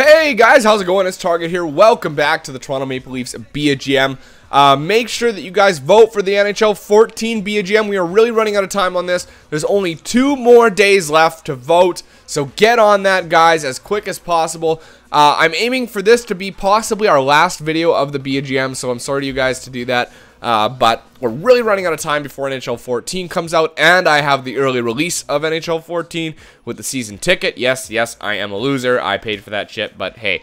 Hey guys, how's it going? It's Target here. Welcome back to the Toronto Maple Leafs Be a GM. Make sure that you guys vote for the NHL 14 Be a GM. We are really running out of time on this. There's only 2 more days left to vote, so get on that, guys, as quick as possible. I'm aiming for this to be possibly our last video of the Be a GM, so I'm sorry to you guys to do that. But we're really running out of time before NHL 14 comes out, and I have the early release of NHL 14 with the season ticket. Yes, I am a loser. I paid for that shit, but hey,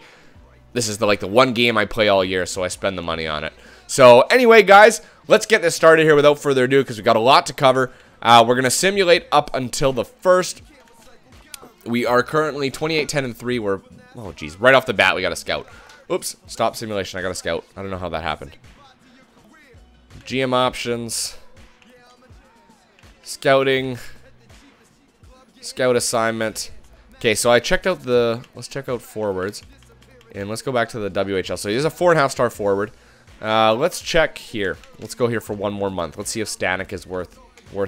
this is the one game I play all year, so I spend the money on it. So anyway, guys, let's get this started here without further ado, because we've got a lot to cover. We're going to simulate up until the 1st. We are currently 28, 10, and 3. We're, oh geez, right off the bat, we got a scout. Oops, stop simulation. I got a scout. I don't know how that happened. GM options, scouting, scout assignment. Okay, so I checked out let's check out forwards, and let's go back to the WHL. So he's a 4.5-star forward. Let's check here. Let's go here for 1 more month. Let's see if Stanek is worth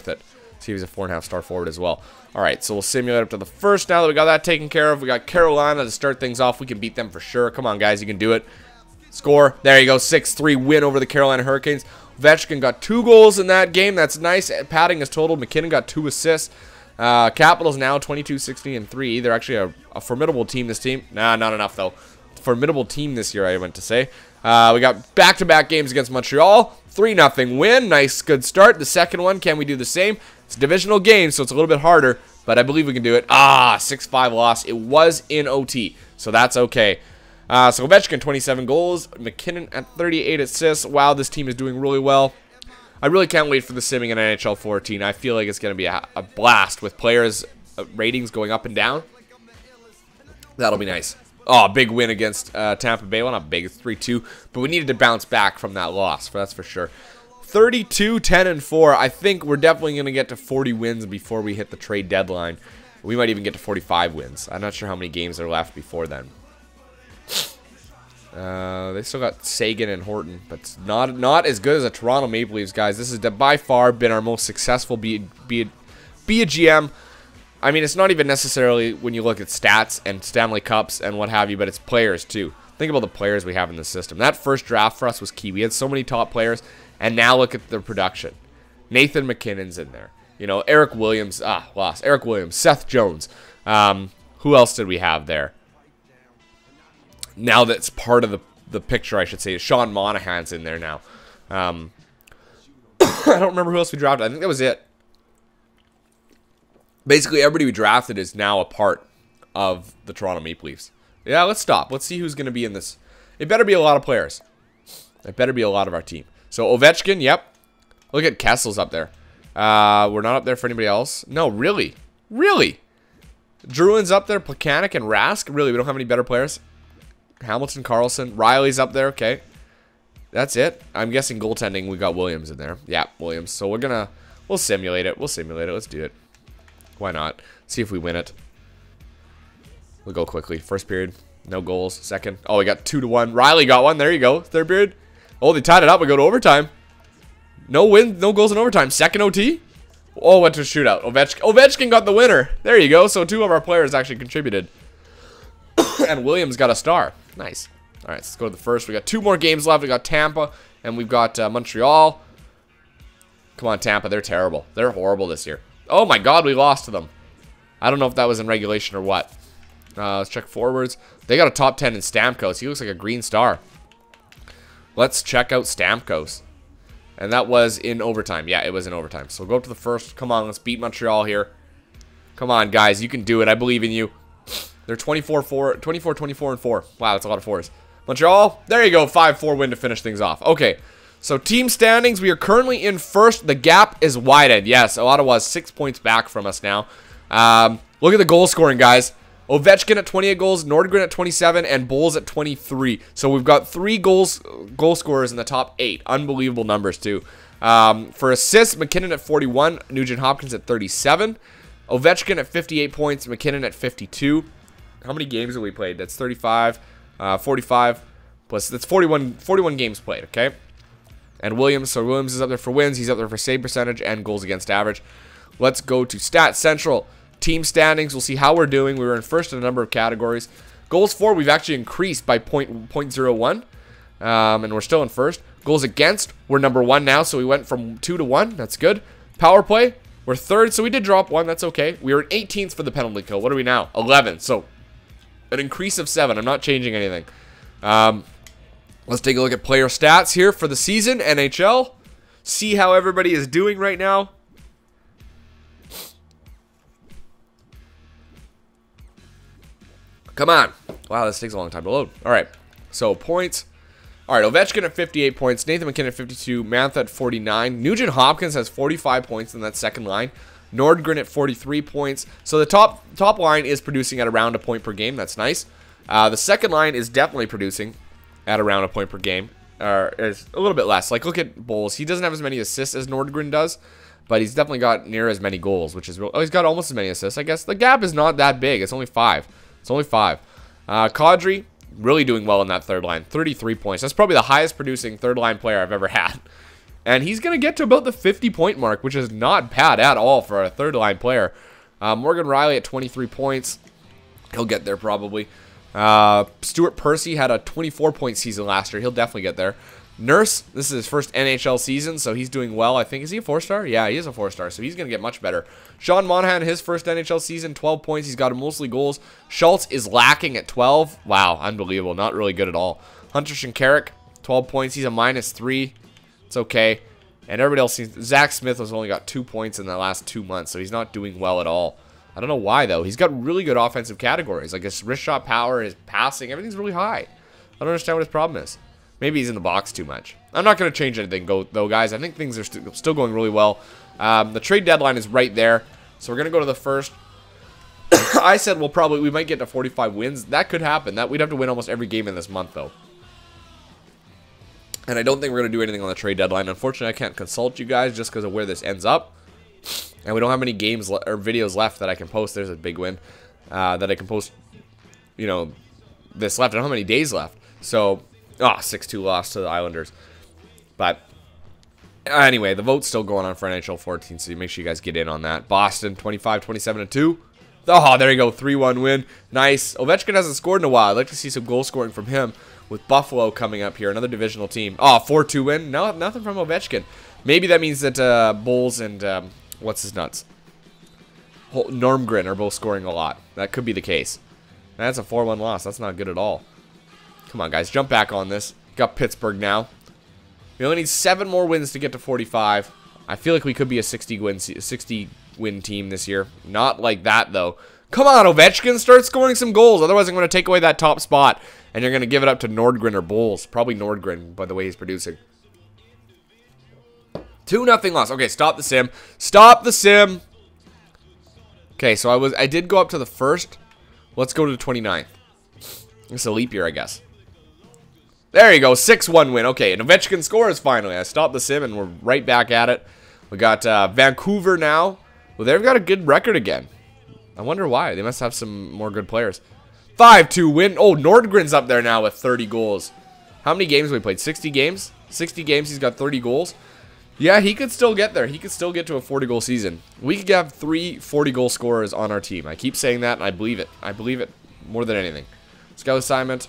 it. See if he's a 4.5-star forward as well. All right, so we'll simulate up to the 1st. Now that we got that taken care of, we got Carolina to start things off. We can beat them for sure. Come on, guys, you can do it. Score. There you go. 6-3 win over the Carolina Hurricanes. Ovechkin got 2 goals in that game. That's nice. Padding is totaled. McKinnon got 2 assists. Capitals now 22, 16, and 3. They're actually a formidable team, this team. Nah, not enough, though. Formidable team this year, I meant to say. We got back-to-back games against Montreal. 3-0 win. Nice, good start. The second one, can we do the same? It's a divisional game, so it's a little bit harder, but I believe we can do it. 6-5 loss. It was in OT, so that's okay. So Ovechkin, 27 goals. McKinnon at 38 assists. Wow, this team is doing really well. I really can't wait for the simming in NHL 14. I feel like it's going to be a blast with players' ratings going up and down. That'll be nice. Oh, big win against Tampa Bay. Well, not big. It's 3-2. But we needed to bounce back from that loss. That's for sure. 32, 10, and 4. I think we're definitely going to get to 40 wins before we hit the trade deadline. We might even get to 45 wins. I'm not sure how many games are left before then. They still got Sagan and Horton, but it's not as good as the Toronto Maple Leafs, guys. This has by far been our most successful be a GM. I mean, it's not even necessarily when you look at stats and Stanley Cups and what have you, but it's players too. Think about the players we have in the system. That first draft for us was key. We had so many top players, and now look at their production. Nathan McKinnon's in there. You know, Eric Williams, lost. Eric Williams, Seth Jones. Who else did we have there? Now that's part of the picture, I should say. Sean Monahan's in there now. I don't remember who else we drafted. I think that was it. Basically, everybody we drafted is now a part of the Toronto Maple Leafs. Yeah, let's stop. Let's see who's going to be in this. It better be a lot of players. It better be a lot of our team. So, Ovechkin, yep. Look at Kessel's up there. We're not up there for anybody else. No, really? Really? Druin's up there. Plekanec and Rask? Really, we don't have any better players? Hamilton, Carlson, Riley's up there. Okay, that's it. I'm guessing goaltending. We got Williams in there. Yeah, Williams. So we'll simulate it. Let's do it. Why not? See if we win it. We'll go quickly. First period, no goals. Second, oh, we got 2-1. Riley got one. There you go. Third period. Oh, they tied it up. We go to overtime. No win, no goals in overtime. Second OT. Oh, went to a shootout. Ovechkin got the winner. There you go. So 2 of our players actually contributed. And Williams got a star. Nice. All right, let's go to the 1st. We got 2 more games left. We got Tampa, and we've got Montreal. Come on, Tampa. They're terrible. They're horrible this year. Oh, my God, we lost to them. I don't know if that was in regulation or what. Let's check forwards. They got a top 10 in Stamkos. He looks like a green star. Let's check out Stamkos. And that was in overtime. Yeah, it was in overtime. So we'll go up to the 1st. Come on, let's beat Montreal here. Come on, guys. You can do it. I believe in you. They're 24, 24, and 4. Wow, that's a lot of 4s. Montreal, there you go. 5-4 win to finish things off. Okay, so team standings. We are currently in 1st. The gap is widened. Yes, Ottawa is 6 points back from us now. Look at the goal scoring, guys. Ovechkin at 28 goals, Nordgren at 27, and Bowles at 23. So we've got 3 goal scorers in the top 8. Unbelievable numbers, too. For assists, McKinnon at 41, Nugent-Hopkins at 37. Ovechkin at 58 points, McKinnon at 52. How many games have we played? That's 35, 45, plus that's 41 games played, okay? And Williams, so Williams is up there for wins. He's up there for save percentage and goals against average. Let's go to Stat Central. Team standings. We'll see how we're doing. We were in 1st in a number of categories. Goals for, we've actually increased by 0.01. And we're still in first. Goals against, we're number 1 now, so we went from 2 to 1. That's good. Power play, we're 3rd, so we did drop 1. That's okay. We were 18th for the penalty kill. What are we now? 11th. So an increase of 7. I'm not changing anything. Let's take a look at player stats here for the season, NHL. See how everybody is doing right now. Come on. Wow, this takes a long time to load. All right. So points. All right, Ovechkin at 58 points. Nathan McKinnon at 52. Mantha at 49. Nugent Hopkins has 45 points in that second line. Nordgren at 43 points. So the top line is producing at around a point per game. That's nice. The second line is definitely producing at around a point per game. Is a little bit less. Like, look at Bowles. He doesn't have as many assists as Nordgren does, but he's definitely got near as many goals, which is real. Oh, he's got almost as many assists. I guess the gap is not that big. It's only 5. It's only 5. Kadri, really doing well in that third line. 33 points. That's probably the highest producing third line player I've ever had. And he's going to get to about the 50-point mark, which is not bad at all for a third line player. Morgan Riley at 23 points. He'll get there probably. Stuart Percy had a 24-point season last year. He'll definitely get there. Nurse, this is his first NHL season, so he's doing well, I think. Is he a 4-star? Yeah, he is a 4-star, so he's going to get much better. Sean Monahan, his first NHL season, 12 points. He's got mostly goals. Schultz is lacking at 12. Wow, unbelievable. Not really good at all. Hunter Shinkaruk, 12 points. He's a -3. It's okay. And everybody else seems... Zach Smith has only got 2 points in the last 2 months, so he's not doing well at all. I don't know why, though. He's got really good offensive categories. Like his wrist shot power, his passing, everything's really high. I don't understand what his problem is. Maybe he's in the box too much. I'm not going to change anything, though, guys. I think things are still going really well. The trade deadline is right there, so we're going to go to the first. I said we might get to 45 wins. That could happen. We'd have to win almost every game in this month, though. And I don't think we're going to do anything on the trade deadline. Unfortunately, I can't consult you guys just because of where this ends up. And we don't have any games or videos left that I can post. There's a big win that I can post, you know, this left. I don't have many days left. So... 6-2 loss to the Islanders. But anyway, the vote's still going on for NHL 14, so make sure you guys get in on that. Boston, 25-27-2. Oh, there you go, 3-1 win. Nice. Ovechkin hasn't scored in a while. I'd like to see some goal scoring from him with Buffalo coming up here, another divisional team. Oh, 4-2 win. No, nothing from Ovechkin. Maybe that means that Bowles and, what's his nuts? Normgren are both scoring a lot. That could be the case. That's a 4-1 loss. That's not good at all. Come on, guys. Jump back on this. Got Pittsburgh now. We only need 7 more wins to get to 45. I feel like we could be a 60-win team this year. Not like that, though. Come on, Ovechkin. Start scoring some goals. Otherwise, I'm going to take away that top spot. And you're going to give it up to Nordgren or Bowles. Probably Nordgren, by the way he's producing. 2-0 loss. Okay, stop the sim. Stop the sim. Okay, so I did go up to the first. Let's go to the 29th. It's a leap year, I guess. There you go, 6-1 win. Okay, and Ovechkin scores finally. I stopped the sim, and we're right back at it. We got Vancouver now. Well, they've got a good record again. I wonder why. They must have some more good players. 5-2 win. Oh, Nordgren's up there now with 30 goals. How many games have we played? 60 games? 60 games, he's got 30 goals. Yeah, he could still get there. He could still get to a 40-goal season. We could have 3 40-goal scorers on our team. I keep saying that, and I believe it. I believe it more than anything. Scout assignment.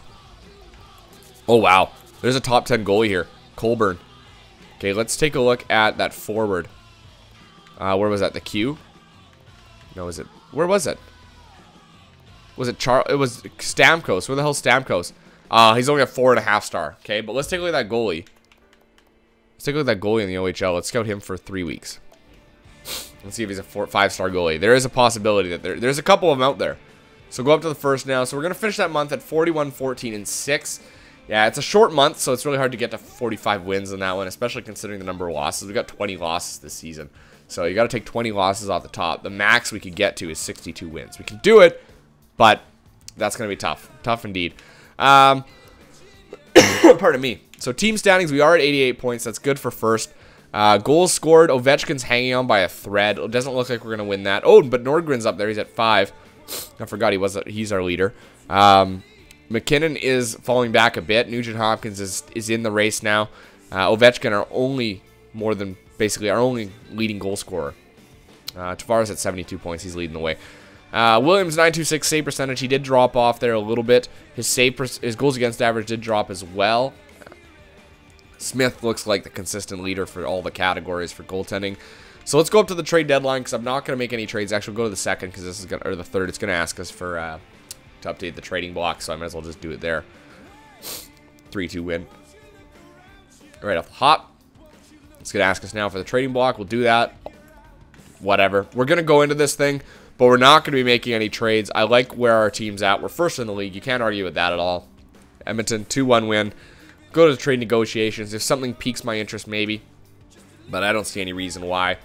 Oh, wow. There's a top 10 goalie here. Colburn. Okay, let's take a look at that forward. Where was that? The Q? No, is it? Where was it? Was it It was Stamkos. Where the hell's Stamkos? He's only a 4.5 star. Okay, but let's take a look at that goalie. Let's take a look at that goalie in the OHL. Let's scout him for 3 weeks. Let's see if he's a 5-star goalie. There is a possibility that there's a couple of them out there. So go up to the first now. So we're going to finish that month at 41-14-6. Yeah, it's a short month, so it's really hard to get to 45 wins in that one, especially considering the number of losses. We got 20 losses this season. So you got to take 20 losses off the top. The max we could get to is 62 wins. We can do it, but that's going to be tough. Tough indeed. Pardon me. So team standings, we are at 88 points. That's good for first. Goals scored. Ovechkin's hanging on by a thread. It doesn't look like we're going to win that. Oh, but Nordgren's up there. He's at 5. I forgot he's our leader. McKinnon is falling back a bit. Nugent Hopkins is in the race now. Ovechkin are only basically our only leading goal scorer. Tavares at 72 points. He's leading the way. Williams 926 save percentage. He did drop off there a little bit. His goals against average did drop as well. Smith looks like the consistent leader for all the categories for goaltending. So let's go up to the trade deadline because I'm not going to make any trades. Actually, we'll go to the second because this is gonna, or the third. It's going to ask us for to update the trading block, so I might as well just do it there. 3-2 win. Right off the hop. It's going to ask us now for the trading block. We'll do that. Whatever. We're going to go into this thing, but we're not going to be making any trades. I like where our team's at. We're first in the league. You can't argue with that at all. Edmonton, 2-1 win. Go to the trade negotiations. If something piques my interest, maybe. But I don't see any reason why.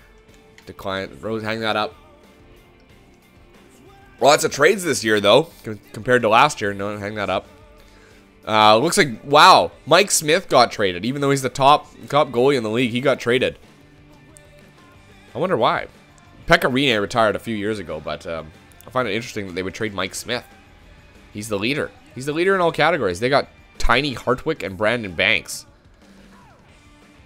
Decline. Rose, hang that up. Lots of trades this year, though, compared to last year. No, hang that up. Looks like, wow, Mike Smith got traded. Even though he's the top goalie in the league, he got traded. I wonder why. Pekka Rinne retired a few years ago, but I find it interesting that they would trade Mike Smith. He's the leader. He's the leader in all categories. They got Tiny Hartwick and Brandon Banks.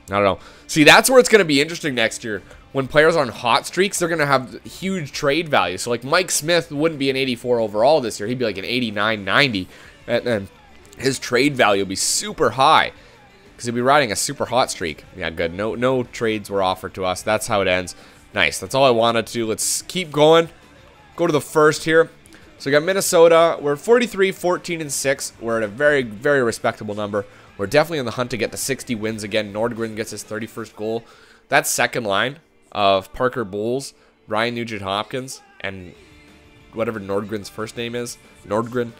I don't know. See, that's where it's going to be interesting next year. When players are on hot streaks, they're going to have huge trade value. So, like, Mike Smith wouldn't be an 84 overall this year. He'd be like an 89, 90. And then his trade value would be super high because he'd be riding a super hot streak. Yeah, good. No trades were offered to us. That's how it ends. Nice. That's all I wanted to do. Let's keep going. Go to the first here. So we got Minnesota. We're 43, 14, and 6. We're at a very, very respectable number. We're definitely in the hunt to get to 60 wins again. Nordgren gets his 31st goal. That second line of Parker Bowles, Ryan Nugent-Hopkins, and whatever Nordgren's first name is, Nordgren.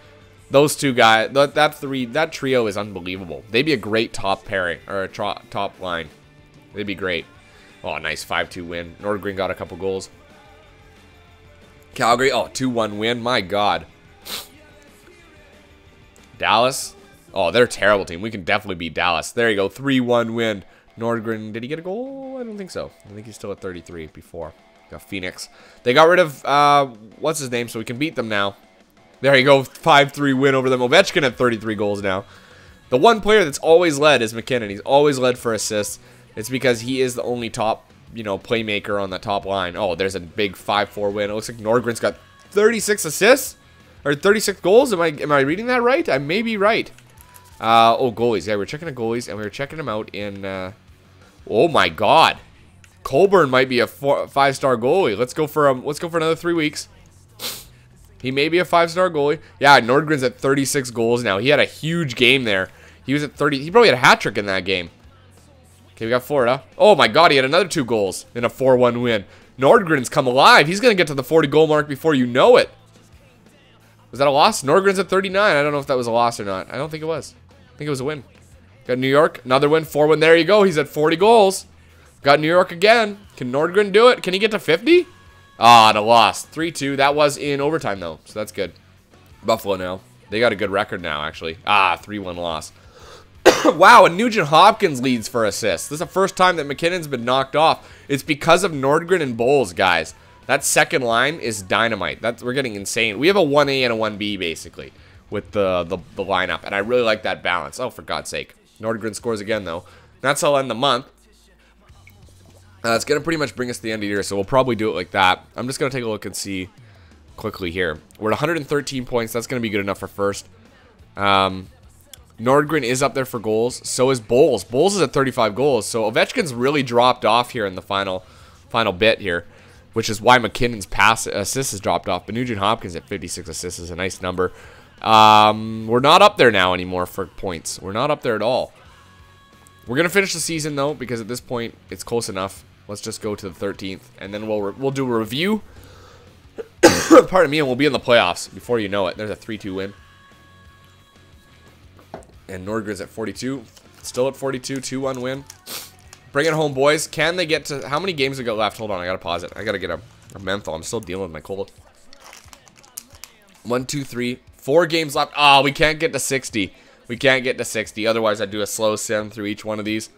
Those two guys, that trio is unbelievable. They'd be a great top pairing, or a top line. They'd be great. Oh, nice 5-2 win. Nordgren got a couple goals. Calgary, oh, 2-1 win. My God. Dallas, oh, they're a terrible team. We can definitely beat Dallas. There you go, 3-1 win. Nordgren, did he get a goal? I don't think so. I think he's still at 33 before. Got Phoenix. They got rid of, what's his name, so we can beat them now. There you go, 5-3 win over them. Ovechkin at 33 goals now. The one player that's always led is McKinnon. He's always led for assists. It's because he is the only top, playmaker on the top line. Oh, there's a big 5-4 win. It looks like Nordgren's got 36 assists or 36 goals. Am I reading that right? I may be right. Oh, goalies. Yeah, we're checking the goalies and we were checking them out in. Oh my God, Colburn might be a 5-star goalie. Let's go for another 3 weeks. He may be a 5-star goalie. Yeah, Nordgren's at 36 goals now. He had a huge game there. He was at 30. He probably had a hat trick in that game. Okay, we got Florida. Oh my God, he had another 2 goals in a 4-1 win. Nordgren's come alive. He's going to get to the 40-goal mark before you know it. Was that a loss? Nordgren's at 39. I don't know if that was a loss or not. I don't think it was. I think it was a win. Got New York. Another win. 4-1. There you go. He's at 40 goals. Got New York again. Can Nordgren do it? Can he get to 50? Ah, the loss. 3-2. That was in overtime, though. So that's good. Buffalo now. They got a good record now, actually. Ah, 3-1 loss. Wow, and Nugent-Hopkins leads for assists. This is the first time that McKinnon's been knocked off. It's because of Nordgren and Bowles, guys. That second line is dynamite. We're getting insane. We have a 1A and a 1B, basically, with the lineup. And I really like that balance. Oh, for God's sake. Nordgren scores again, though. That's how I'll end the month. It's going to pretty much bring us to the end of the year, so we'll probably do it like that. I'm just going to take a look and see quickly here. We're at 113 points. That's going to be good enough for first. Nordgren is up there for goals. So is Bowles. Bowles is at 35 goals. So Ovechkin's really dropped off here in the final bit here, which is why McKinnon's assists has dropped off. But Nugent-Hopkins at 56 assists is a nice number. We're not up there now anymore for points. We're not up there at all. We're going to finish the season, though, because at this point, it's close enough. Let's just go to the 13th, and then we'll do a review. Pardon me, and we'll be in the playoffs before you know it. There's a 3-2 win. And Nordgren's at 42. Still at 42. 2-1 win. Bring it home, boys. Can they get to... How many games we got left? Hold on, I got to pause it. I got to get a menthol. I'm still dealing with my cold. 1, 2, 3. 4 games left. Oh, we can't get to 60. We can't get to 60. Otherwise, I'd do a slow sim through each one of these.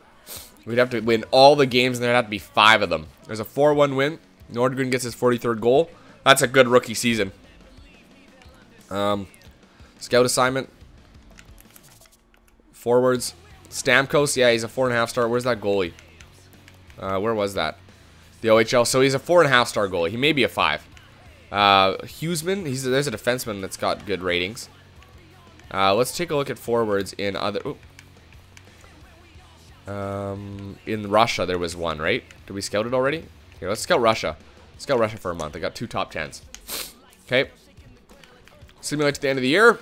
We'd have to win all the games, and there'd have to be 5 of them. There's a 4-1 win. Nordgren gets his 43rd goal. That's a good rookie season. Scout assignment. Forwards. Stamkos, yeah, he's a 4.5 star. Where's that goalie? Where was that? The OHL. So he's a 4.5 star goalie. He may be a 5. Huseman, there's a defenseman that's got good ratings. Let's take a look at forwards in other... in Russia, there was one, right? Did we scout it already? Here, let's scout Russia. Let's scout Russia for a month. I got 2 top 10s. Okay. Simulate to the end of the year.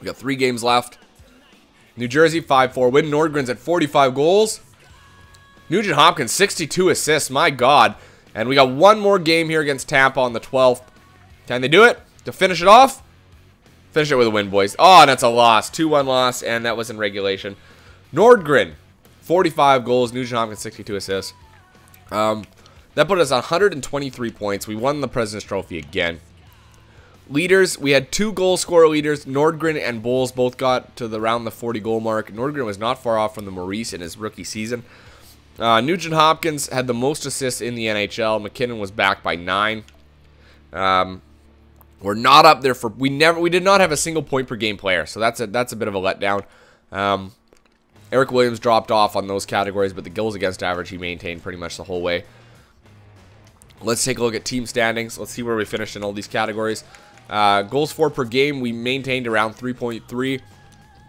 We got 3 games left. New Jersey, 5-4 win. Nordgren's at 45 goals. Nugent Hopkins, 62 assists. My God. And we got 1 more game here against Tampa on the 12th. Can they do it? To finish it off? Finish it with a win, boys. Oh, and that's a loss. 2-1 loss, and that was in regulation. Nordgren, 45 goals. Nugent Hopkins, 62 assists. That put us on 123 points. We won the President's Trophy again. Leaders, we had 2 goal scorer leaders. Nordgren and Bowles both got to around the 40 goal mark. Nordgren was not far off from the Maurice in his rookie season. Nugent Hopkins had the most assists in the NHL. McKinnon was back by 9. We're not up there for we did not have a single point per game player, so that's a bit of a letdown. Eric Williams dropped off on those categories, but the goals against average he maintained pretty much the whole way. Let's take a look at team standings. Let's see where we finished in all these categories. Goals for per game, we maintained around 3.3.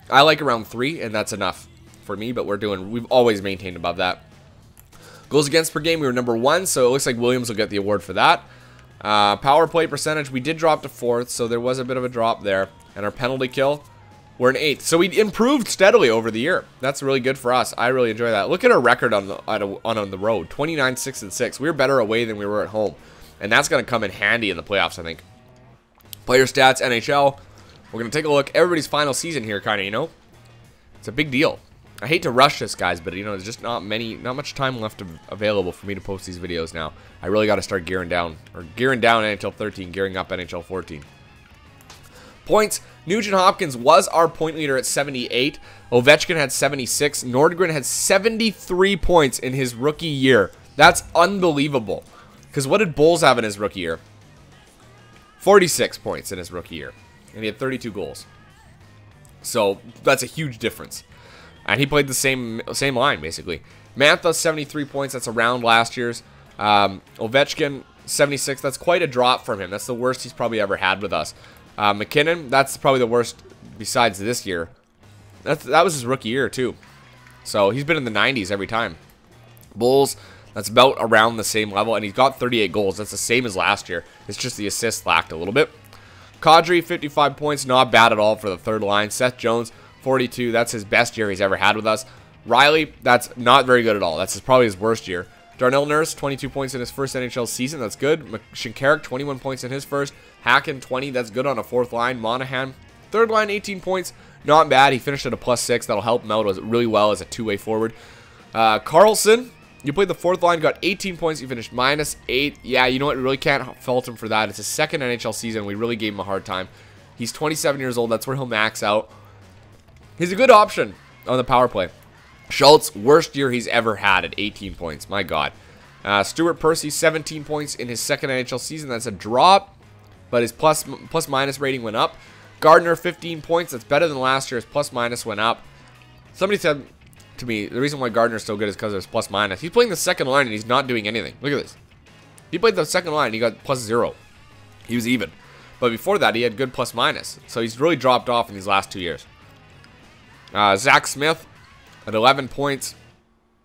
I like around 3, and that's enough for me, but we've always maintained above that. Goals against per game, we were number 1, so it looks like Williams will get the award for that. Power play percentage, we did drop to 4th, so there was a bit of a drop there. And our penalty kill, we're in 8th. So we improved steadily over the year. That's really good for us. I really enjoy that. Look at our record on the road, 29-6-6. We were better away than we were at home. And that's going to come in handy in the playoffs, I think. Player stats, NHL. We're going to take a look. Everybody's final season here, kind of, you know. It's a big deal. I hate to rush this, guys, but, you know, there's just not much time left available for me to post these videos now. I really got to start gearing down NHL 13, gearing up NHL 14. Points. Nugent Hopkins was our point leader at 78. Ovechkin had 76. Nordgren had 73 points in his rookie year. That's unbelievable. Because what did Bowles have in his rookie year? 46 points in his rookie year. And he had 32 goals. So, that's a huge difference. And he played the same line, basically. Mantha, 73 points. That's around last year's. Ovechkin, 76. That's quite a drop from him. That's the worst he's probably ever had with us. McKinnon, that's probably the worst besides this year. That was his rookie year, too. So, he's been in the 90s every time. Bowles, that's about around the same level. And he's got 38 goals. That's the same as last year. It's just the assists lacked a little bit. Kadri, 55 points. Not bad at all for the third line. Seth Jones, 42. That's his best year he's ever had with us. Riley, that's not very good at all. That's probably his worst year. Darnell Nurse, 22 points in his first NHL season. That's good. Shinkarik, 21 points in his first. Hacken, 20. That's good on a 4th line. Monahan, 3rd line, 18 points. Not bad. He finished at a +6. That'll help him out really well as a 2-way forward. Carlson, you played the 4th line, got 18 points. You finished -8. Yeah, you know what? We really can't fault him for that. It's his 2nd NHL season. We really gave him a hard time. He's 27 years old. That's where he'll max out. He's a good option on the power play. Schultz, worst year he's ever had at 18 points. My God. Stuart Percy, 17 points in his 2nd NHL season. That's a drop, but his plus-minus rating went up. Gardner, 15 points. That's better than last year. His plus-minus went up. Somebody said to me, the reason why Gardner's so good is because of his plus-minus. He's playing the 2nd line, and he's not doing anything. Look at this. He played the 2nd line, and he got +0. He was even. But before that, he had good plus-minus. So he's really dropped off in these last 2 years. Zach Smith at 11 points.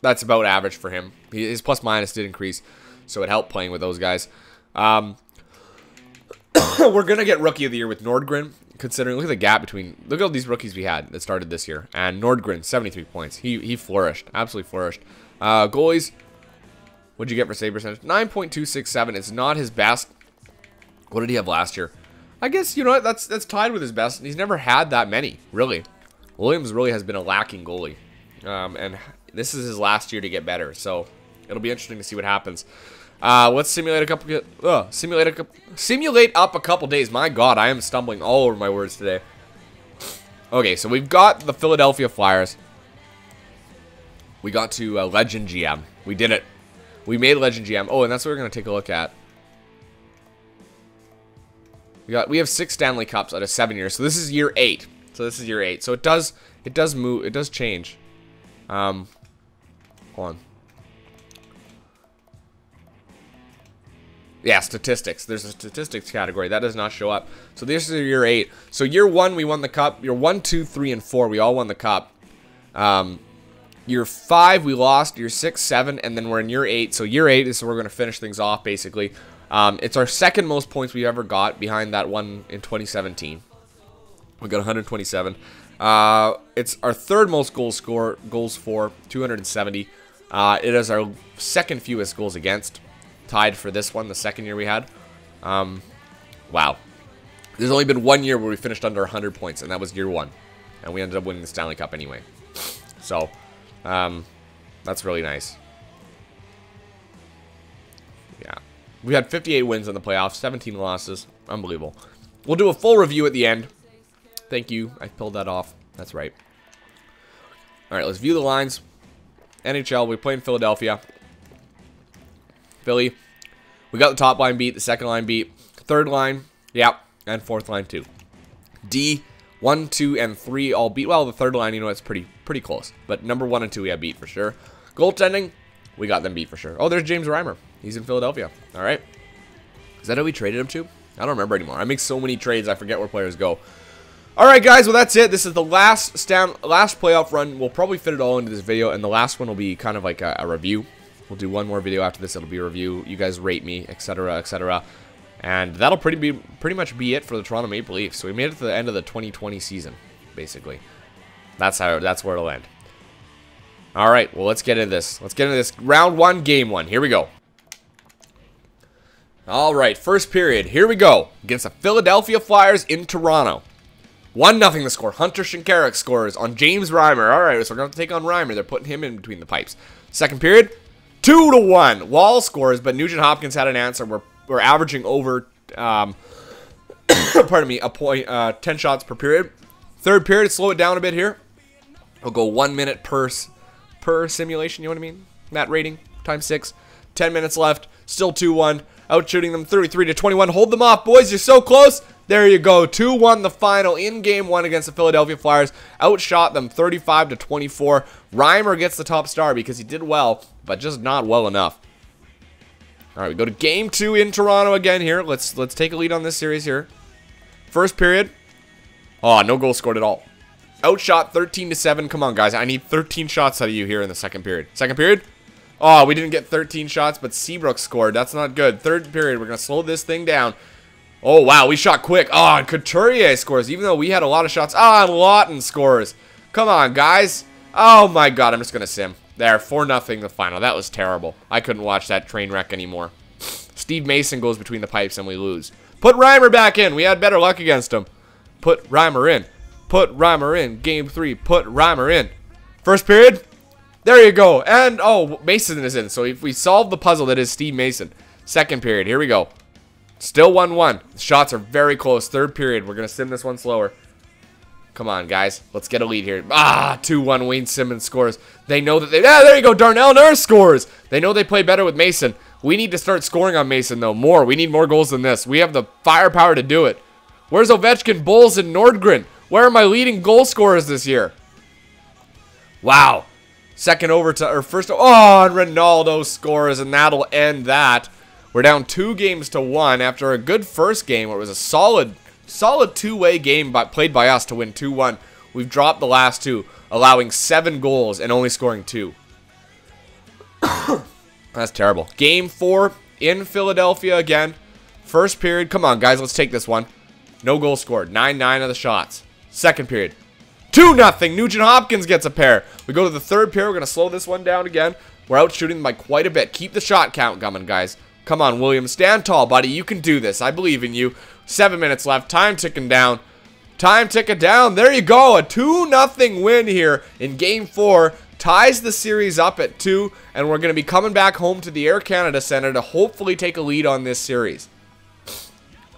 That's about average for him. His plus-minus did increase, so it helped playing with those guys. We're going to get Rookie of the Year with Nordgren, considering, look at the gap between, look at all these rookies we had that started this year. And Nordgren, 73 points. He flourished, absolutely flourished. Goalies, what'd you get for save percentage? 9.267. It's not his best. What did he have last year? I guess, you know what, that's tied with his best. He's never had that many, really. Williams really has been a lacking goalie. And this is his last year to get better, so it'll be interesting to see what happens. Let's simulate up a couple days. My God, I am stumbling all over my words today. Okay, so we've got the Philadelphia Flyers. We got to Legend GM. We did it. We made Legend GM. Oh, and that's what we're gonna take a look at. We have 6 Stanley Cups out of 7 years, so this is year 8. So it does move. It does change. Hold on. Yeah, statistics. There's a statistics category. That does not show up. So this is year 8. So year 1, we won the cup. Year 1, 2, 3, and 4, we all won the cup. Year 5, we lost. Year 6, 7, and then we're in year 8. So year 8 is where we're going to finish things off, basically. It's our second most points we've ever got behind that one in 2017. We got 127. It's our third most goals for, 270. It is our second fewest goals against. Tied for this one, the second year we had. Wow. There's only been 1 year where we finished under 100 points, and that was year 1. And we ended up winning the Stanley Cup anyway. So, that's really nice. Yeah. We had 58 wins in the playoffs, 17 losses. Unbelievable. We'll do a full review at the end. Thank you. I pulled that off. That's right. All right, let's view the lines. NHL, we play in Philadelphia. Philly, we got the top line beat, the second line beat, third line, yep, and fourth line too. D, 1, 2, and 3 all beat. Well, the third line, you know, it's pretty close. But number 1 and 2 we have beat for sure. Goaltending, we got them beat for sure. Oh, there's James Reimer. He's in Philadelphia. All right. Is that who we traded him to? I don't remember anymore. I make so many trades, I forget where players go. All right, guys. Well, that's it. This is the last playoff run. We'll probably fit it all into this video, and the last one will be kind of like a review. We'll do one more video after this. It'll be a review. You guys rate me, etc., etc. And that'll pretty much be it for the Toronto Maple Leafs. So we made it to the end of the 2020 season, basically. That's where it'll end. All right. Well, let's get into this. Let's get into this. Round 1, game 1. Here we go. All right. First period. Here we go. Against the Philadelphia Flyers in Toronto. 1-0 the score. Hunter Shinkaruk scores on James Reimer. All right. So we're going to take on Reimer. They're putting him in between the pipes. Second period. 2-1. Wall scores, but Nugent Hopkins had an answer. We're averaging over, pardon me, a point, 10 shots per period. Third period, slow it down a bit here. We'll go 1 minute per simulation. You know what I mean? That rating times 6. 10 minutes left. Still 2-1. Out shooting them 33-21. Hold them off, boys. You're so close. There you go. 2-1 the final in game 1 against the Philadelphia Flyers. Outshot them 35-24. Reimer gets the top star because he did well, but just not well enough. All right, we go to game 2 in Toronto again here. Let's take a lead on this series here. First period. Oh, no goal scored at all. Outshot 13-7. Come on, guys. I need 13 shots out of you here in the second period. Second period. Oh, we didn't get 13 shots, but Seabrook scored. That's not good. Third period. We're going to slow this thing down. Oh, wow, we shot quick. Oh, and Couturier scores, even though we had a lot of shots. Ah, and Lawton scores. Come on, guys. Oh, my God, I'm just going to sim. There, 4-0 the final. That was terrible. I couldn't watch that train wreck anymore. Steve Mason goes between the pipes, and we lose. Put Reimer back in. We had better luck against him. Put Reimer in. Put Reimer in. Game 3, put Reimer in. First period. There you go. And, oh, Mason is in. So if we solve the puzzle, that is Steve Mason. Second period. Here we go. Still 1-1. The shots are very close. Third period. We're going to sim this one slower. Come on, guys. Let's get a lead here. Ah, 2-1. Wayne Simmons scores. They know that they... Ah, there you go. Darnell Nurse scores. They know they play better with Mason. We need to start scoring on Mason, though. More. We need more goals than this. We have the firepower to do it. Where's Ovechkin, Bowles, and Nordgren? Where are my leading goal scorers this year? Wow. Second overtime, or first... Oh, and Ronaldo scores, and that'll end that. We're down 2-1 after a good first game where it was a solid two-way game played by us to win 2-1. We've dropped the last 2, allowing 7 goals and only scoring 2. That's terrible. Game 4 in Philadelphia again. First period. Come on, guys. Let's take this one. No goal scored. 9-9 of the shots. Second period. 2-0. Nugent Hopkins gets a pair. We go to the third period. We're going to slow this one down again. We're out shooting them by quite a bit. Keep the shot count coming, guys. Come on, William. Stand tall, buddy. You can do this. I believe in you. 7 minutes left. Time ticking down. Time ticking down. There you go. A 2-0 win here in Game 4. Ties the series up at 2. And we're going to be coming back home to the Air Canada Centre to hopefully take a lead on this series.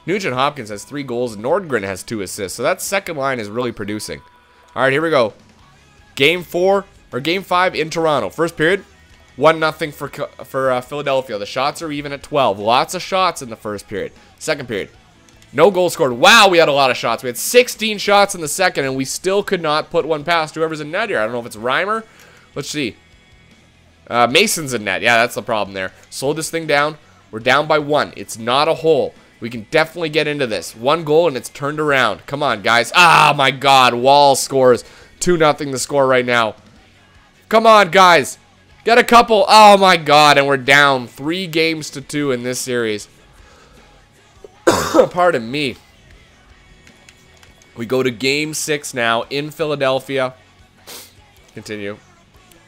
Nugent Hopkins has 3 goals. Nordgren has 2 assists. So that second line is really producing. All right, here we go. Game 4 or Game 5 in Toronto. First period. 1-0 for Philadelphia. The shots are even at 12. Lots of shots in the first period. Second period. No goal scored. Wow, we had a lot of shots. We had 16 shots in the second, and we still could not put one past whoever's in net here. I don't know if it's Reimer. Let's see. Mason's in net. Yeah, that's the problem there. Slow this thing down. We're down by 1. It's not a hole. We can definitely get into this. 1 goal and it's turned around. Come on, guys. Ah, my God. Wall scores. 2-0 the score right now. Come on, guys. Get a couple. Oh, my God. And we're down 3-2 in this series. Pardon me. We go to game 6 now in Philadelphia. Continue.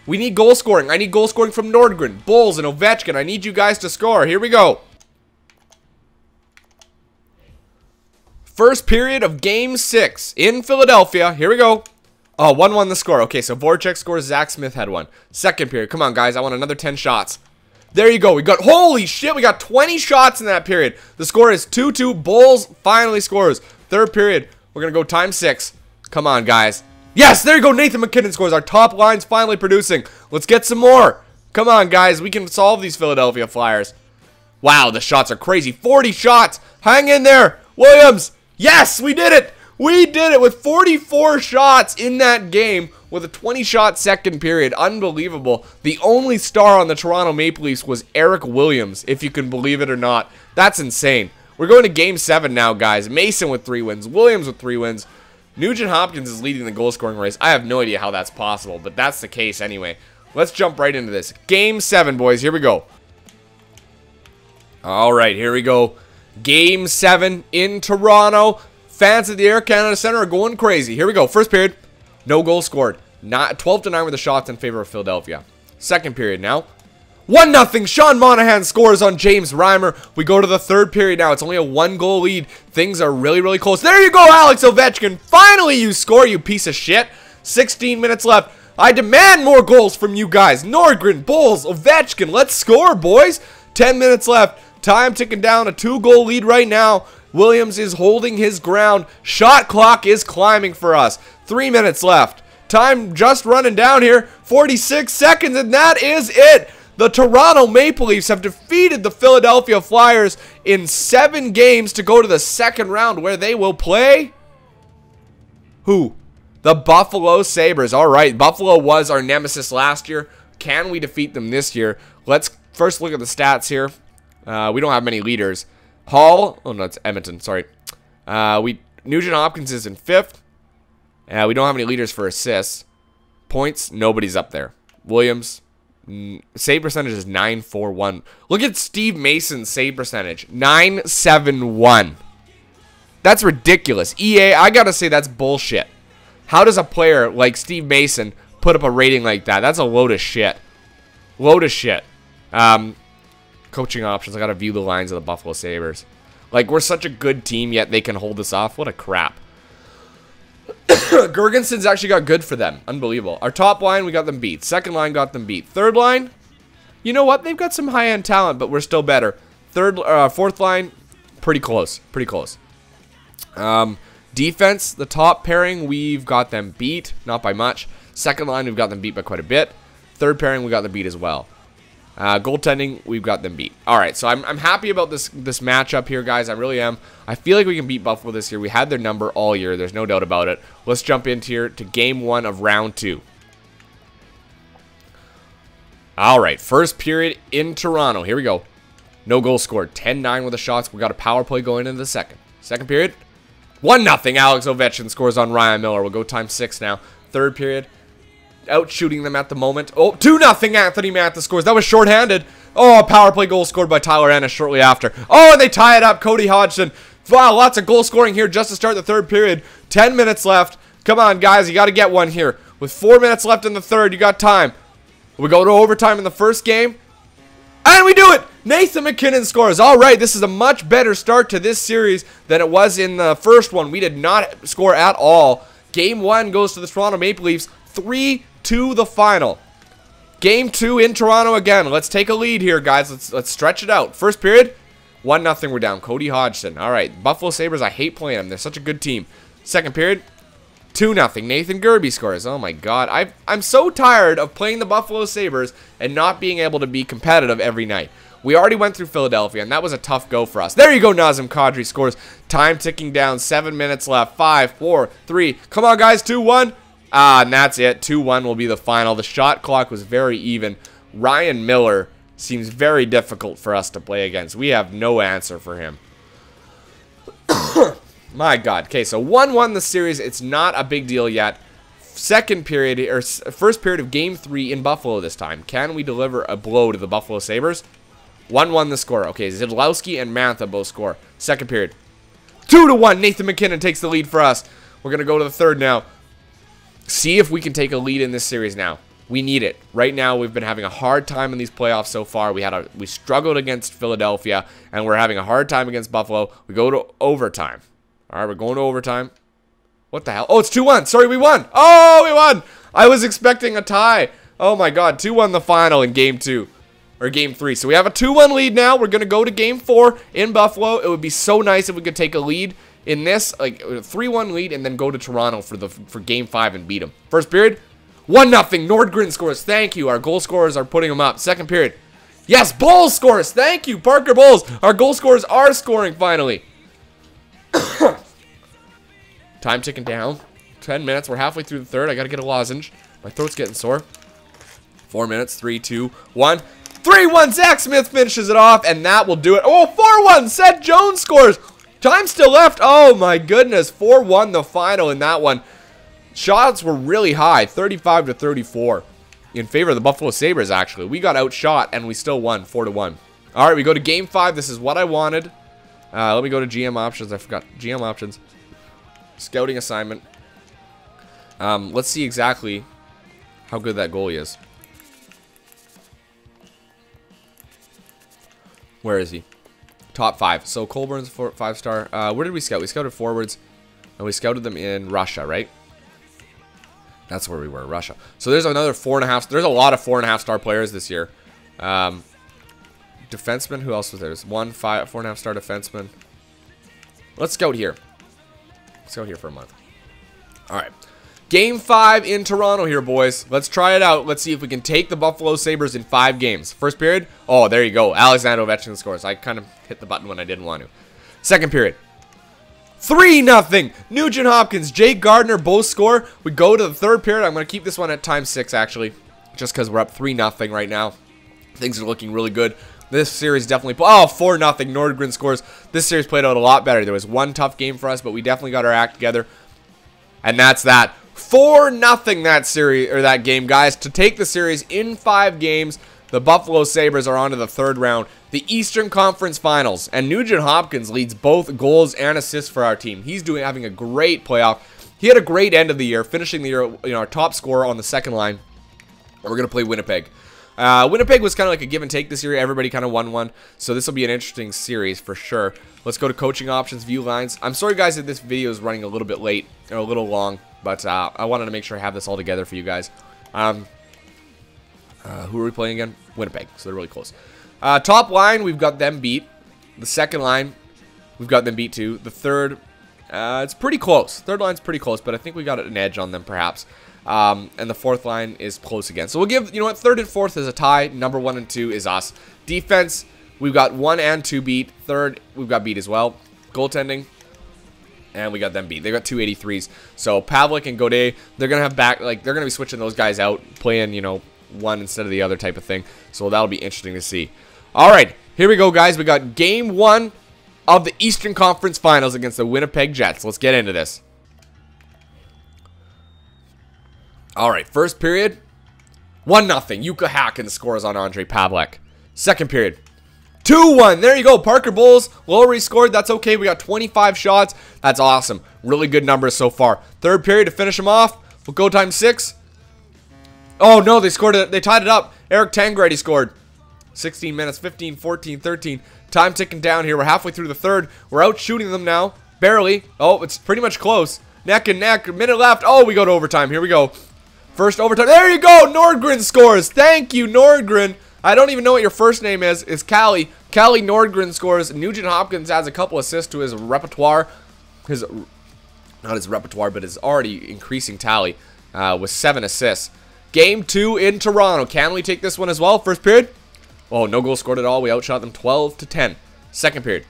We need goal scoring. I need goal scoring from Nordgren, Bowles, and Ovechkin. I need you guys to score. Here we go. First period of game 6 in Philadelphia. Here we go. Oh, 1-1 the score. Okay, so Voracek scores. Zach Smith had one. Second period. Come on, guys. I want another 10 shots. There you go. We got, holy shit, we got 20 shots in that period. The score is 2-2. Bowles finally scores. Third period. We're going to go times 6. Come on, guys. Yes, there you go. Nathan MacKinnon scores. Our top line's finally producing. Let's get some more. Come on, guys. We can solve these Philadelphia Flyers. Wow, the shots are crazy. 40 shots. Hang in there. Williams. Yes, we did it. We did it with 44 shots in that game with a 20-shot second period. Unbelievable. The only star on the Toronto Maple Leafs was Eric Williams, if you can believe it or not. That's insane. We're going to game 7 now, guys. Mason with 3 wins. Williams with 3 wins. Nugent Hopkins is leading the goal-scoring race. I have no idea how that's possible, but that's the case anyway. Let's jump right into this. Game 7, boys. Here we go. All right, here we go. Game 7 in Toronto. Fans at the Air Canada Center are going crazy. Here we go. First period. No goal scored. 12-9 were the shots in favor of Philadelphia. Second period now. 1-0. Sean Monahan scores on James Reimer. We go to the third period now. It's only a 1-goal lead. Things are really, really close. There you go, Alex Ovechkin. Finally, you score, you piece of shit. 16 minutes left. I demand more goals from you guys. Nordgren, Bowles, Ovechkin. Let's score, boys. 10 minutes left. Time ticking down. A 2-goal lead right now. Williams is holding his ground. Shot clock is climbing for us. 3 minutes left. Time just running down here. 46 seconds, and that is it. The Toronto Maple Leafs have defeated the Philadelphia Flyers in 7 games to go to the second round, where they will play who? The Buffalo Sabres. All right, Buffalo was our nemesis last year. Can we defeat them this year? Let's first look at the stats here. We don't have many leaders. Hall, oh no, it's Edmonton, sorry. Nugent Hopkins is in 5th. We don't have any leaders for assists. Points, nobody's up there. Williams, save percentage is 941. Look at Steve Mason's save percentage, 971. That's ridiculous. EA, I gotta say that's bullshit. How does a player like Steve Mason put up a rating like that? That's a load of shit. Load of shit. Coaching options. I gotta view the lines of the Buffalo Sabres. Like, we're such a good team, yet they can hold us off. What a crap. Gergenson's actually got good for them. Unbelievable. Our top line, we got them beat. Second line got them beat. Third line, you know what? They've got some high-end talent, but we're still better. Fourth line, pretty close. Pretty close. Defense, the top pairing, we've got them beat. Not by much. Second line, we've got them beat by quite a bit. Third pairing, we got them beat as well. Goaltending, we've got them beat. Alright, so I'm happy about this matchup here, guys. I really am. I feel like we can beat Buffalo this year. We had their number all year. There's no doubt about it. Let's jump into here to game 1 of round 2. Alright, first period in Toronto. Here we go. No goals scored. 10-9 with the shots. We got a power play going into the second. Second period. 1-0. Alex Ovechkin scores on Ryan Miller. We'll go times 6 now. Third period. Out shooting them at the moment. Oh, 2-0. Anthony Mantha scores. That was shorthanded. Oh, a power play goal scored by Tyler Ennis shortly after. Oh, and they tie it up. Cody Hodgson. Wow, lots of goal scoring here just to start the third period. 10 minutes left. Come on, guys. You got to get one here. With 4 minutes left in the third, you got time. We go to overtime in the first game. And we do it! Nathan MacKinnon scores. All right, this is a much better start to this series than it was in the first one. We did not score at all. Game 1 goes to the Toronto Maple Leafs. 3-2 the final. Game 2 in Toronto again. Let's take a lead here, guys. Let's stretch it out. First period, 1-0 we're down. Cody Hodgson. All right, Buffalo Sabres, I hate playing them. They're such a good team. Second period, 2-0. Nathan Gerbe scores. Oh my god. I'm so tired of playing the Buffalo Sabres and not being able to be competitive every night. We already went through Philadelphia, and that was a tough go for us. There you go, Nazem Kadri scores. Time ticking down. 7 minutes left. 5, 4, 3. Come on, guys. 2-1. And that's it. 2-1 will be the final. The shot clock was very even. Ryan Miller seems very difficult for us to play against. We have no answer for him. My God. Okay, so 1-1 the series. It's not a big deal yet. Second period, or first period of Game 3 in Buffalo this time. Can we deliver a blow to the Buffalo Sabres? 1-1 the score. Okay, Zidlowski and Mantha both score. Second period. 2-1. Nathan McKinnon takes the lead for us. We're going to go to the third now. See if we can take a lead in this series now. We need it. Right now, we've been having a hard time in these playoffs so far. We struggled against Philadelphia, and we're having a hard time against Buffalo. We go to overtime. All right, we're going to overtime. What the hell? Oh, it's 2-1. Sorry, we won. Oh, we won. I was expecting a tie. Oh, my God. 2-1 the final in Game 2. Or Game 3. So we have a 2-1 lead now. We're going to go to Game 4 in Buffalo. It would be so nice if we could take a lead in this. Like, a 3-1 lead and then go to Toronto for Game 5 and beat them. First period. 1-0. Nordgren scores. Thank you. Our goal scorers are putting them up. Second period. Yes, Bowles scores. Thank you, Parker Bowles. Our goal scorers are scoring finally. Time ticking down. 10 minutes. We're halfway through the third. I got to get a lozenge. My throat's getting sore. 4 minutes. 3, 2, 1. 3-1. Zach Smith finishes it off, and that will do it. Oh, 4-1. Seth Jones scores. Time still left. Oh, my goodness. 4-1 the final in that one. Shots were really high. 35-34 in favor of the Buffalo Sabres, actually. We got outshot, and we still won 4-1. All right, we go to Game 5. This is what I wanted. Let me go to GM options. I forgot. GM options. Scouting assignment. Let's see exactly how good that goalie is. Where is he? Top 5. So Colburn's 5-star. Where did we scout? We scouted forwards, and we scouted them in Russia, right? That's where we were, Russia. So there's another 4.5. There's a lot of 4.5-star players this year. Defenseman. Who else was there? There's 4.5-star defenseman. Let's scout here. Let's go here for a month. All right. Game 5 in Toronto here, boys. Let's try it out. Let's see if we can take the Buffalo Sabres in 5 games. First period. Oh, there you go. Alexander Ovechkin scores. I kind of hit the button when I didn't want to. Second period. 3-0. Nugent Hopkins, Jake Gardiner both score. We go to the third period. I'm going to keep this one at ×6, actually, just because we're up 3-0 right now. Things are looking really good. This series definitely... Oh, 4-0. Nordgren scores. This series played out a lot better. There was one tough game for us, but we definitely got our act together. And that's that. 4-0 that series, or that game, guys. To take the series in 5 games, the Buffalo Sabres are on to the third round. The Eastern Conference Finals. And Nugent Hopkins leads both goals and assists for our team. He's having a great playoff. He had a great end of the year, finishing the year, our top scorer on the second line. And we're going to play Winnipeg. Winnipeg was kind of like a give and take this year. Everybody kind of won one. So this will be an interesting series for sure. Let's go to coaching options, view lines. I'm sorry, guys, that this video is running a little bit late or a little long. But I wanted to make sure I have this all together for you guys. Who are we playing again? Winnipeg. So they're really close. Top line, we've got them beat. The second line, we've got them beat too. The third, it's pretty close. Third line's pretty close, but I think we got an edge on them perhaps. And the fourth line is close again. So we'll give, you know what, third and fourth is a tie. Number 1 and 2 is us. Defense, we've got 1 and 2 beat. Third, we've got beat as well. Goaltending, and we got them beat. They got 283s. So Pavlik and Godet, they're gonna have they're gonna be switching those guys out, playing, one instead of the other type of thing. So that'll be interesting to see. All right, here we go, guys. We got Game 1 of the Eastern Conference Finals against the Winnipeg Jets. Let's get into this. All right, first period, 1-0. Yuka Hacken scores on Andre Pavlik. Second period, 2-1. There you go. Parker Bowles, Lowry scored. That's okay. We got 25 shots. That's awesome. Really good numbers so far. Third period to finish them off. We'll go ×6. Oh, no, they scored it. They tied it up. Eric Tangrady scored. 16 minutes, 15, 14, 13. Time ticking down here. We're halfway through the third. We're out shooting them now. Barely. Oh, it's pretty much close. Neck and neck. A minute left. Oh, we go to overtime. Here we go. First overtime. There you go. Nordgren scores. Thank you, Nordgren. I don't even know what your first name is. It's Callie. Callie Nordgren scores. Nugent Hopkins adds a couple assists to his repertoire. Not his repertoire, but his already increasing tally with 7 assists. Game 2 in Toronto. Can we take this one as well? First period. Oh, no goal scored at all. We outshot them 12-10. Second period.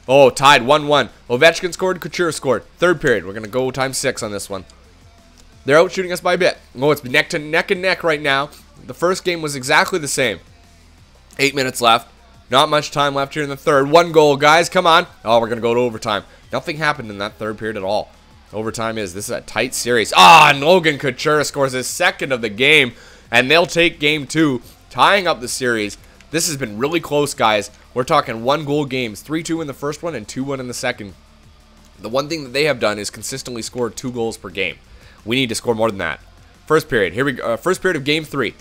Oh, tied 1-1. Ovechkin scored. Couture scored. Third period. We're going to go ×6 on this one. They're out shooting us by a bit. Oh, it's neck and neck right now. The first game was exactly the same. 8 minutes left. Not much time left here in the third. 1 goal, guys. Come on. Oh, we're going to go to overtime. Nothing happened in that third period at all. This is a tight series. And Logan Couture scores his second of the game, and they'll take game 2, tying up the series. This has been really close, guys. We're talking 1-goal games, 3-2 in the first one and 2-1 in the second. The one thing that they have done is consistently score 2 goals per game. We need to score more than that. First period. Here we go. First period of game 3.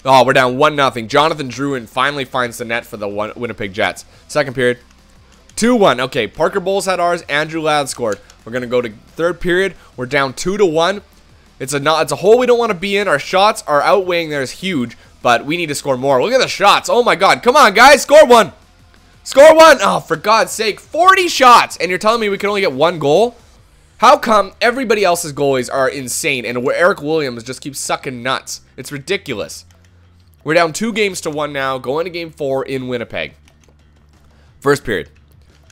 Oh, we're down 1-0. Jonathan Drouin finally finds the net for the Winnipeg Jets. Second period. 2-1. Okay, Parker Bowles had ours. Andrew Ladd scored. We're going to go to third period. We're down 2-1. It's a hole we don't want to be in. Our shots are outweighing theirs huge, but we need to score more. Look at the shots. Oh, my God. Come on, guys. Score 1. Score 1. Oh, for God's sake. 40 shots, and you're telling me we can only get 1 goal? How come everybody else's goalies are insane, and Eric Williams just keeps sucking nuts? It's ridiculous. We're down 2-1 now, going to game 4 in Winnipeg. First period.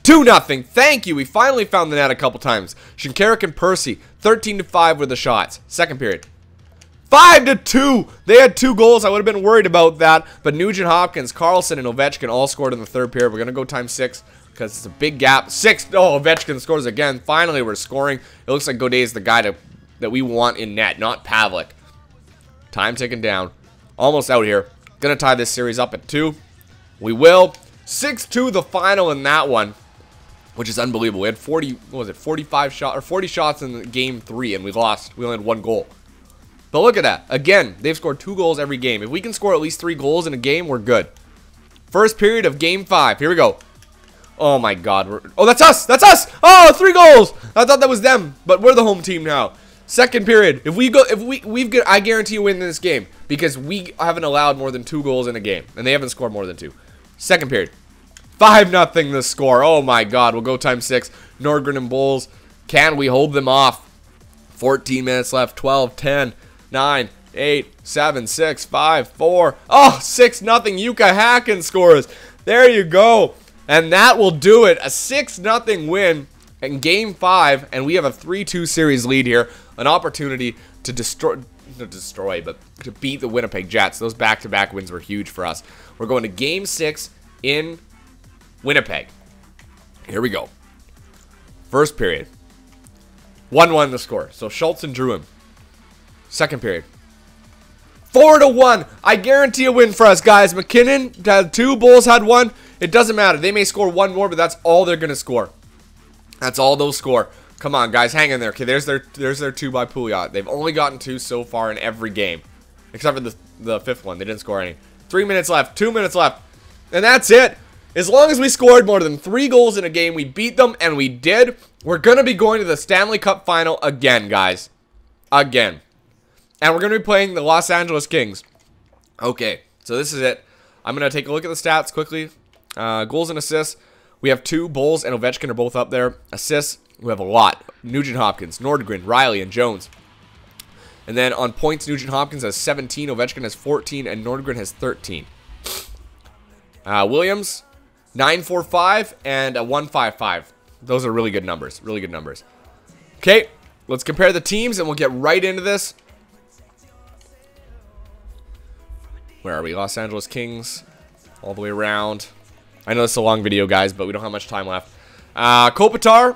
2-0. Thank you. We finally found the net a couple times. Shinkarik and Percy, 13-5 were the shots. Second period. 5-2. They had 2 goals. I would have been worried about that. But Nugent Hopkins, Carlson, and Ovechkin all scored in the third period. We're going to go time 6 because it's a big gap. 6. Oh, Ovechkin scores again. Finally, we're scoring. It looks like Godet is the guy that we want in net, not Pavlik. Time ticking down. Almost out here. Going to tie this series up at 2. We will. 6-2 the final in that one, which is unbelievable. We had 45 shots or 40 shots in game 3, and we lost. We only had 1 goal. But look at that. Again, they've scored 2 goals every game. If we can score at least 3 goals in a game, we're good. First period of game 5. Here we go. Oh my God. Oh, that's us. That's us. Oh, 3 goals. I thought that was them, but we're the home team now. Second period. I guarantee you win this game because we haven't allowed more than 2 goals in a game, and they haven't scored more than 2. Second period. 5-0 the score. Oh my God. We'll go time 6. Nordgren and Bowles. Can we hold them off? 14 minutes left. 12, 10, 9, 8, 7, 6, 5, 4. Oh, 6-0. Yuka Hacken scores. There you go. And that will do it. A 6-0 win in game 5. And we have a 3-2 series lead here. An opportunity to but to beat the Winnipeg Jets. Those back-to-back wins were huge for us. We're going to game 6 in Winnipeg. Here we go. First period. 1-1 the score. So Schultz and Drouin. Second period. 4-1. I guarantee a win for us, guys. McKinnon had 2. Bulls had 1. It doesn't matter. They may score 1 more, but that's all they're going to score. That's all they'll score. Come on, guys. Hang in there. Okay, there's their 2 by Pouliot. They've only gotten 2 so far in every game. Except for the 5th one. They didn't score any. 3 minutes left. 2 minutes left. And that's it. As long as we scored more than 3 goals in a game, we beat them, and we did. We're going to be going to the Stanley Cup Final again, guys. Again. And we're going to be playing the Los Angeles Kings. Okay, so this is it. I'm going to take a look at the stats quickly. Goals and assists. We have 2. Bowles and Ovechkin are both up there. Assists, we have a lot. Nugent Hopkins, Nordgren, Riley, and Jones. And then on points, Nugent Hopkins has 17, Ovechkin has 14, and Nordgren has 13. Williams, 945 and a 155. Those are really good numbers. Really good numbers. Okay, let's compare the teams and we'll get right into this. Where are we? Los Angeles Kings. All the way around. I know this is a long video, guys, but we don't have much time left. Kopitar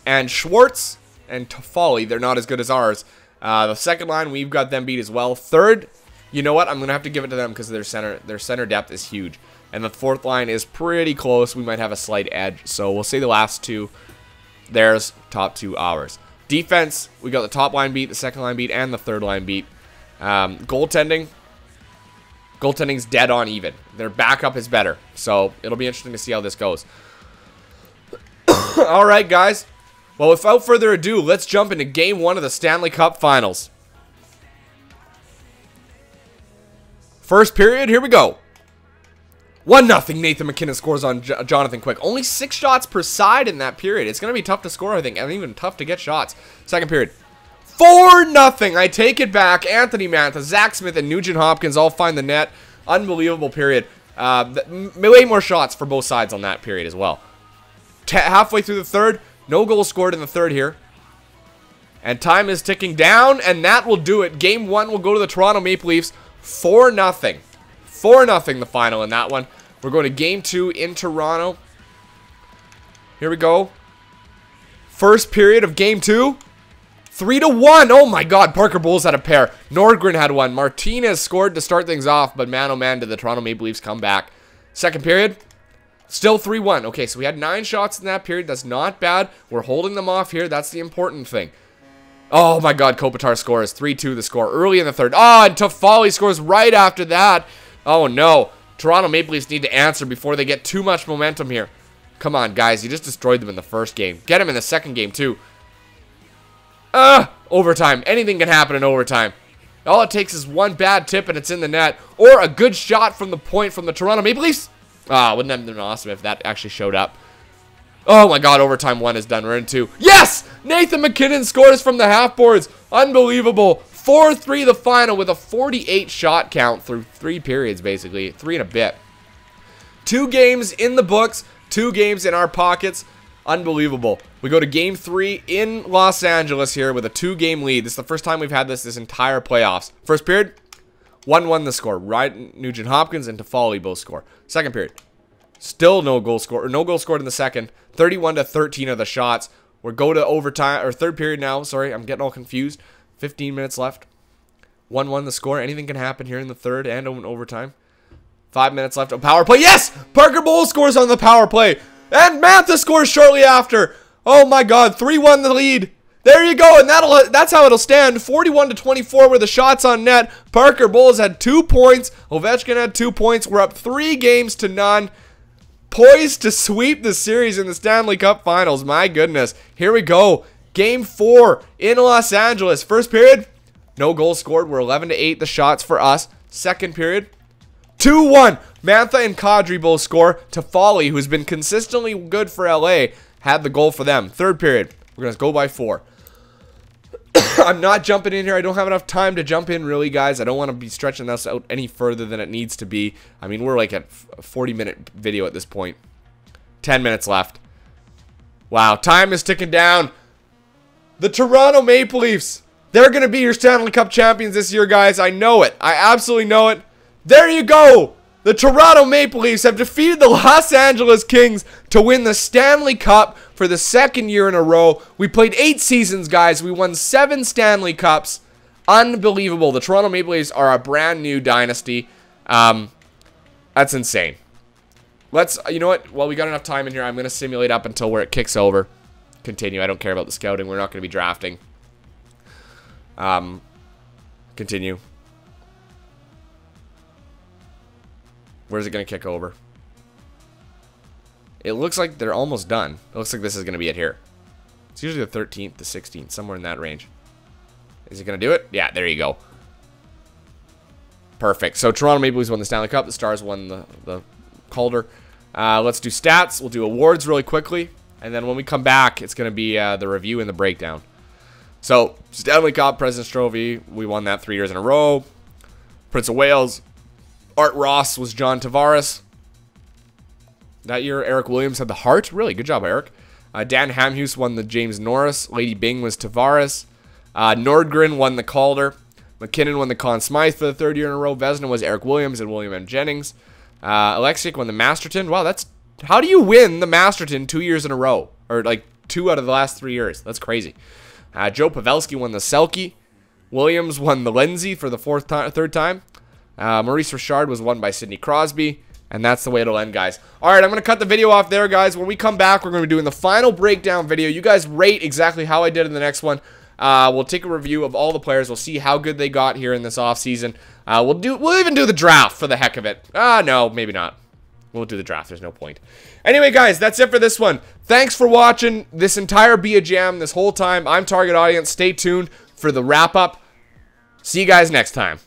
and Schwartz and Toffoli, they're not as good as ours. The second line, we've got them beat as well. Third, you know what? I'm going to have to give it to them because their center depth is huge. And the fourth line is pretty close. We might have a slight edge. So we'll say the last 2. Theirs, top 2 ours. Defense, we got the top line beat, the second line beat, and the third line beat. Goaltending's dead on even. Their backup is better. So it'll be interesting to see how this goes. Alright, guys. Well, without further ado, let's jump into Game 1 of the Stanley Cup Finals. First period, here we go. 1-0. Nathan McKinnon scores on Jonathan Quick. Only 6 shots per side in that period. It's going to be tough to score, I think, and even tough to get shots. Second period. 4-0. I take it back. Anthony Mantha, Zach Smith, and Nugent Hopkins all find the net. Unbelievable period. Way more shots for both sides on that period as well. Halfway through the third, no goals scored in the third here. And time is ticking down, and that will do it. Game 1 will go to the Toronto Maple Leafs 4-0. 4-0 the final in that one. We're going to game 2 in Toronto. Here we go. First period of game 2. 3-1. Oh my god, Parker Bowles had a pair. Nordgren had one. Martinez scored to start things off, but man oh man did the Toronto Maple Leafs come back. Second period. Still 3-1. Okay, so we had 9 shots in that period. That's not bad. We're holding them off here. That's the important thing. Oh my god, Kopitar scores. 3-2 the score early in the third. Oh, and Toffoli scores right after that. Oh no. Toronto Maple Leafs need to answer before they get too much momentum here. Come on, guys. You just destroyed them in the first game. Get them in the second game, too. Overtime. Anything can happen in overtime. All it takes is one bad tip and it's in the net. Or a good shot from the point from the Toronto Maple Leafs. Wouldn't that have been awesome if that actually showed up. Oh my god, overtime 1 is done. We're in 2. Yes! Nathan MacKinnon scores from the half boards. Unbelievable. 4-3 the final with a 48 shot count through 3 periods, basically. 3 and a bit. 2 games in the books. 2 games in our pockets. Unbelievable. We go to game 3 in Los Angeles here with a 2-game lead. This is the first time we've had this entire playoffs. First period, 1-1 the score. Ryan Nugent-Hopkins and Toffoli both score. Second period, still no goal scored, or no goal scored in the second. 31-13 are the shots. We're go to overtime, or third period now. Sorry, I'm getting all confused. 15 minutes left. 1-1 the score. Anything can happen here in the third and in overtime. 5 minutes left. A power play. Yes! Parker Bowles scores on the power play. And Mantha scores shortly after. Oh my god. 3-1 the lead. There you go. And that's how it'll stand. 41-24 were the shots on net. Parker Bowles had 2 points. Ovechkin had 2 points. We're up 3-0. Poised to sweep the series in the Stanley Cup Finals. My goodness. Here we go. Game 4 in Los Angeles. First period, no goals scored. We're 11-8 the shots for us. Second period, 2-1. Mantha and Kadri both score. Toffoli, who's been consistently good for LA, had the goal for them. Third period, we're going to go by 4. I'm not jumping in here. I don't have enough time to jump in, really, guys. I don't want to be stretching this out any further than it needs to be. I mean, we're like at a 40-minute video at this point. 10 minutes left. Wow, time is ticking down. The Toronto Maple Leafs, they're going to be your Stanley Cup champions this year, guys. I know it. I absolutely know it. There you go. The Toronto Maple Leafs have defeated the Los Angeles Kings to win the Stanley Cup for the 2nd year in a row. We played 8 seasons, guys. We won 7 Stanley Cups. Unbelievable. The Toronto Maple Leafs are a brand new dynasty. That's insane. You know what? Well, we got enough time in here. I'm going to simulate up until where it kicks over. Continue. I don't care about the scouting. We're not going to be drafting. Continue. Where's it going to kick over? It looks like they're almost done. It looks like this is going to be it here. It's usually the 13th to 16th, somewhere in that range. Is it going to do it? Yeah, there you go. Perfect. So Toronto Maple Leafs won the Stanley Cup. The Stars won the Calder. Let's do stats. We'll do awards really quickly. And then when we come back, it's going to be the review and the breakdown. So, Stanley Cup, President's Trophy. We won that 3 years in a row. Prince of Wales. Art Ross was John Tavares. That year, Eric Williams had the Hart. Really, good job, Eric. Dan Hamhuis won the James Norris. Lady Byng was Tavares. Nordgren won the Calder. McKinnon won the Conn Smythe for the 3rd year in a row. Vezina was Eric Williams and William M. Jennings. Alexiak won the Masterton. Wow, that's... How do you win the Masterton 2 years in a row? Or, like, 2 out of the last 3 years. That's crazy. Joe Pavelski won the Selke. Williams won the Lindsay for the 3rd time. Maurice Richard was won by Sidney Crosby. And that's the way it'll end, guys. Alright, I'm going to cut the video off there, guys. When we come back, we're going to be doing the final breakdown video. You guys rate exactly how I did in the next one. We'll take a review of all the players. We'll see how good they got here in this offseason. We'll even do the draft for the heck of it. No, maybe not. We'll do the draft. There's no point. Anyway, guys, that's it for this one. Thanks for watching this entire Be a Jam this whole time. I'm Target Audience. Stay tuned for the wrap-up. See you guys next time.